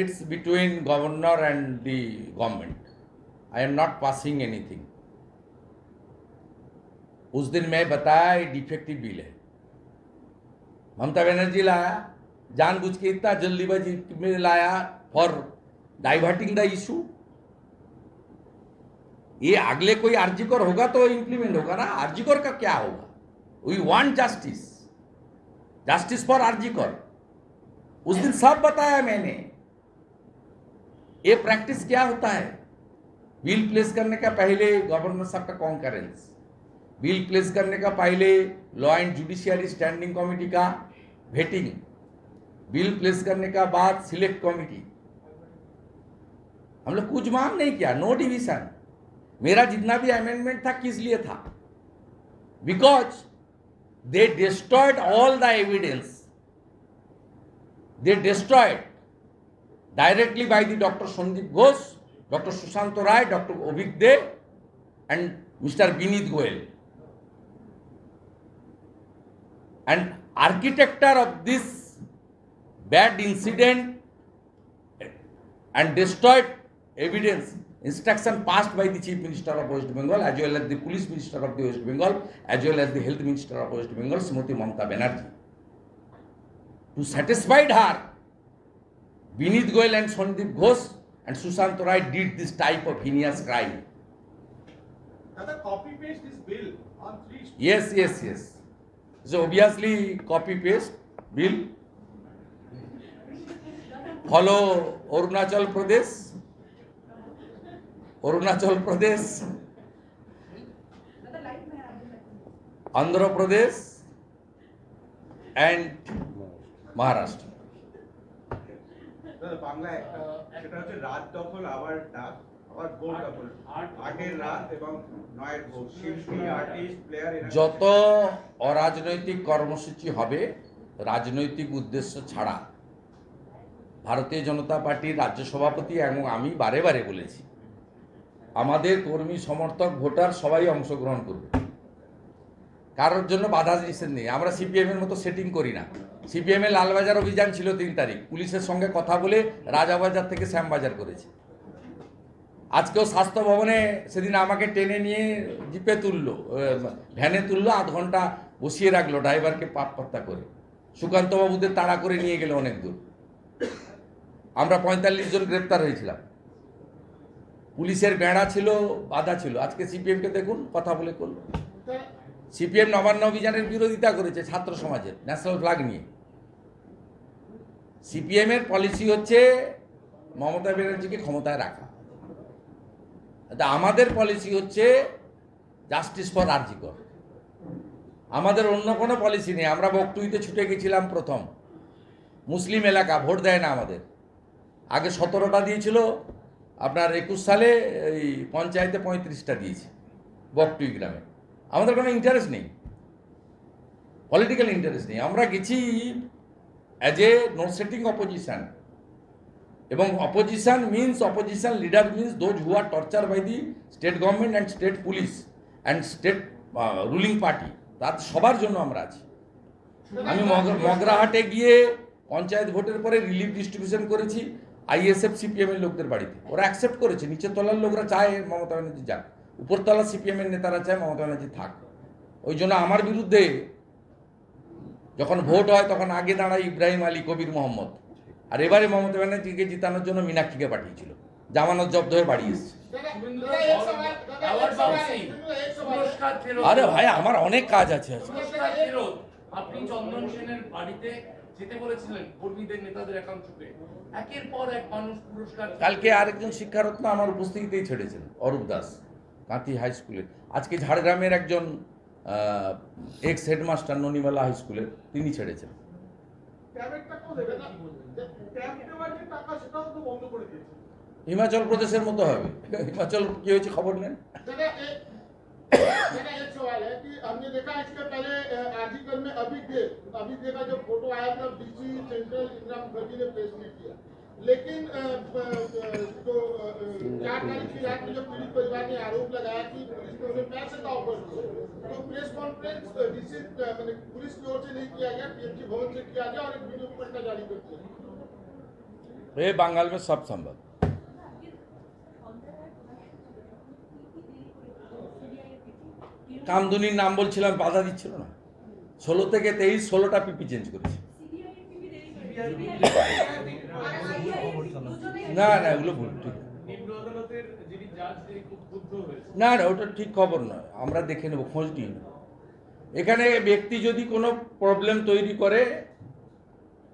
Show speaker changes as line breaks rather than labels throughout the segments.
It's between governor and the government. I am not passing anything. उस दिन मैं बताया ये डिफेक्टिव बिल है. ममता बनर्जी लाया, जानबूझ के इतना जल्दीबाजी में लाया फॉर डाइवर्टिंग द इशू. ये अगले कोई आरजीकर होगा तो इंप्लीमेंट होगा ना. आरजीकर का क्या होगा? We want justice, justice for RG Kar. उस दिन सब बताया मैंने. ये प्रैक्टिस क्या होता है? बिल प्लेस करने का पहले गवर्नर साहब का कॉन्करेंस, बिल प्लेस करने का पहले law and judiciary standing committee का वेटिंग, बिल प्लेस करने का बाद सिलेक्ट कमेटी. हम लोग कुछ मांग नहीं किया, नो डिविजन. मेरा जितना भी अमेंडमेंट था किस लिए था? Because they destroyed all the evidence. They destroyed directly by the Dr. Sandeep Ghosh, Dr. Sushant Rai, Dr. Obik De, and Mr. Vineet Goyal. And architecture of this bad incident and destroyed evidence, instruction passed by the Chief Minister of West Bengal, as well as the Police Minister of the West Bengal, as well as the Health Minister of West Bengal, Srimati Mamata Banerjee. To satisfy her, Vineet Goyal and Sandeep Ghosh and Sushant Rai did this type of heinous crime.
Copy paste this bill on 3.
Yes. So obviously copy paste bill. Follow Arunachal Pradesh, Andhra Pradesh, and Maharashtra.
Bangla সেটা হচ্ছে রাত দখল, আবার ডাক, আবার vote দখল, 8-এর রাত এবং 9-এর ভোট. শিল্পী, আর্টিস্ট, প্লেয়ার,
যত অরাজনৈতিক কর্মসূচি হবে রাজনৈতিক উদ্দেশ্য ছাড়া, ভারতীয় জনতা পার্টির রাজ্য সভাপতি এবং আমি বারে বারে বলেছি আমাদের কর্মী সমর্থক ভোটার সবাই অংশগ্রহণ করবে. কারোর জন্য বাধা নিষেধ নেই. আমরা সিপিএমের মতো সেটিং করি না. সিপিএম এর লালবাজার অভিযান ছিল 3 তারিখ, পুলিশের সঙ্গে কথা বলে রাজাবাজার থেকে শ্যামবাজার করেছে. আজকেও স্বাস্থ্য ভবনে সেদিন আমাকে টেনে নিয়ে জিপে তুললো, ভ্যানে তুললো, 8 ঘন্টা বসিয়ে রাখলো ড্রাইভারকে পাত্তা করে. সুকান্তবাবুদের তাড়া করে নিয়ে গেলে অনেক দূর. আমরা 45 জন গ্রেপ্তার হয়েছিলাম. পুলিশের বেড়া ছিল, বাধা ছিল. আজকে সিপিএমকে দেখুন কথা বলে করলো. সিপিএম নবান্ন অভিযানের বিরোধিতা করেছে ছাত্র সমাজের ন্যাশনাল ফ্ল্যাগ নিয়ে. সিপিএমের পলিসি হচ্ছে মমতা ব্যানার্জিকে ক্ষমতায় রাখা. আমাদের পলিসি হচ্ছে জাস্টিস ফর আরজিকর. আমাদের অন্য কোনো পলিসি নেই. আমরা বকটুইতে ছুটে গেছিলাম প্রথম. মুসলিম এলাকা ভোট দেয় না আমাদের. আগে 17টা দিয়েছিল, আপনার 21 সালে এই পঞ্চায়েতে 35টা দিয়েছে বকটুই গ্রামে. আমাদের কোনো ইন্টারেস্ট নেই, পলিটিক্যাল ইন্টারেস্ট নেই. আমরা গেছি as a no setting opposition, এবং opposition means opposition leader means those who are torture by the state government and state police and state ruling party. তার সবার জন্য আমরা আছি. আমি মগরাহাটে গিয়ে পঞ্চায়েত ভোটের পরে রিলিফ ডিস্ট্রিবিউশন করেছি আইএসএফ সিপিএমের লোকদের বাড়িতে. ওরা অ্যাকসেপ্ট করেছে. নিচের তলার লোকরা চায় মমতা ব্যানার্জি যাক, উপরতলা সিপিএমের নেতারা চায় মমতা ব্যানার্জি থাক. ওই জন্য আমার বিরুদ্ধে যখন ভোট হয় তখন আগে দাঁড়ায় ইব্রাহিম আলী, কবির মোহাম্মদ. আর এবারে মমতা ব্যানার্জিকে জিতানোর জন্য মীনাক্ষীকে পাঠিয়েছিল. জামানত জব্দ হয়ে বাড়ি এসছে. আরে ভাই আমার অনেক কাজ আছে.
আপনি চন্দন সেনের বাড়িতে যেতে বলেছিলেন কর্মীদের নেতাদের একাংশকে, একের পর এক মানুষ পুরস্কার.
কালকে আরেকজন শিক্ষারত্ন আমার উপস্থিতিতেই ছেড়েছেন, অরূপ দাস, কাঁথি হাই স্কুলের. আজকে ঝাড়গ্রামের একজন এক্স হেডমাস্টার ননিমালা হাই স্কুলের, তিনি ছেড়েছেন. হিমাচল প্রদেশের মতো হবে. হিমাচল কি হয়েছে খবর নেন.
एक सवाल है कि हमने देखा इसके पहले आर्टिकल में अभी देखा जो फोटो आया था डीसी सेंट्रल इंदिरा मुखर्जी ने प्रेस में किया, लेकिन जो 4 तारीख की रात में जो पीड़ित परिवार ने आरोप लगाया कि पुलिस ने उन्हें पैसे का ऑफर दिया, तो प्रेस कॉन्फ्रेंस डीसी पुलिस की ओर से नहीं किया गया, पीएमसी भवन से किया गया और एक वीडियो पट्टा जारी कर दिया.
ये बंगाल में सब संभव। কামদুনির নাম বলছিলাম, বাধা দিচ্ছিল না। 16 থেকে 23 16টা পিপি চেঞ্জ করেছি। না না, এগুলো ভুল, ঠিক
নিম্ন আদালতের যিনি জাজ তিনি খুব ক্ষুব্ধ হয়েছে।
না না, ওটা ঠিক খবর নয়, আমরা দেখে নেব, খোঁজ নিই। এখানে ব্যক্তি যদি কোনো প্রবলেম তৈরি করে,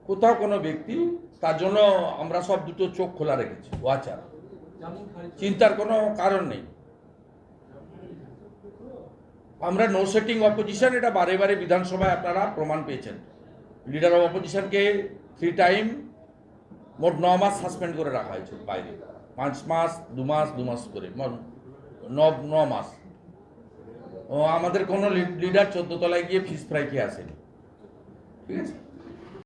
কোথাও কোনো ব্যক্তি, তার জন্য আমরা সব দুটো চোখ খোলা রেখেছি, ওয়াচার, চিন্তার কোনো কারণ নেই। আমরা নো সেটিং অপোজিশন, এটা বারে বারে বিধানসভায় আপনারা প্রমাণ পেয়েছেন। লিডার অফ অপোজিশনকে 3 টাইম মোট 9 মাস সাসপেন্ড করে রাখা হয়েছে বাইরে, 5 মাস 2 মাস 2 মাস করে, 9 মাস। ও আমাদের কোনো লিডার 14 তলায় গিয়ে ফিশ ফ্রাই খেয়ে আসেনি, ঠিক আছে।